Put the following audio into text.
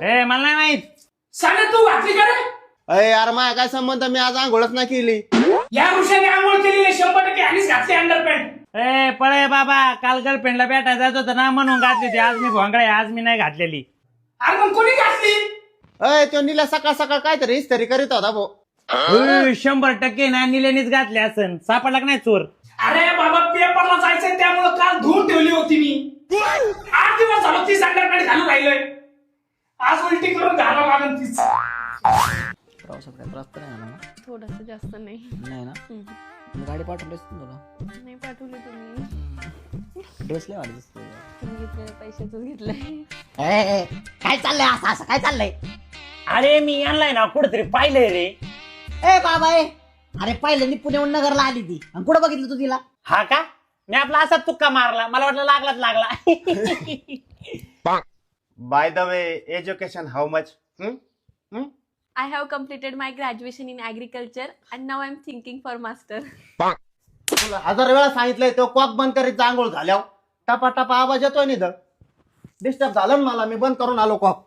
ए मला नाही माहित. सांगा तू घातली का रे? अरे यार माझ्या काय संबंध, मी आज आंघोळच नाही केली. या वृक्षाने आंघोळ केली 100% ह्यानीच घातली अंडरपॅन्ट. ए पळे बाबा, काल गर्लफ्रेंडला भेटायला जात होतं ना म्हणून घातली होती. आज मी भोंगळे, आज मी नाही घातलेली. अरे मग कोणी घातली? अय तो नीला सकाळ सकाळ काहीतरी इस्त्री करीत होता भाऊ. 100% ना निलेनीच घातली असन. सापडला का नाही चोर? अरे बाबा पेपरला जायचंय त्यामुळे काल धुवून ठेवली होती मी. 8 दिवस झालो तीच अंडरपॅन्ट घालून राहिलोय. आज उलटी करून घालावं लागेल तीच. प्रवासात काय त्रास तर नाही ना? थोडस जास्त नाही. नाही ना. मी गाडी पाठवलीच तुला. नाही पाठवले तुम्ही. ड्रेस लय वाढीस तुम्ही घेतलेले पैशाच घेतलंय. काय चाललंय असं असं काय चाललंय? अरे मी आणलाय ना कुठेतरी पाहिलंय रे. ए बाबा ए, अरे पहिल्यांदा पुण्याहून नगरला आली ती आणि कुठं बघितलं तू तिला? हा का? मी आपला असाच तुक्का मारला, मला वाटलं लागलाच लागला. By the way, education how much? I have completed my graduation in agriculture and now I'm thinking for master. तुला 1000 वेळा सांगितलंय तो कॉक बंद करीत आंघोळ झाल्यावर टपा टपा आवाज येतोय नि डिस्टर्ब झालं ना मला, मी बंद करून आलो कॉक.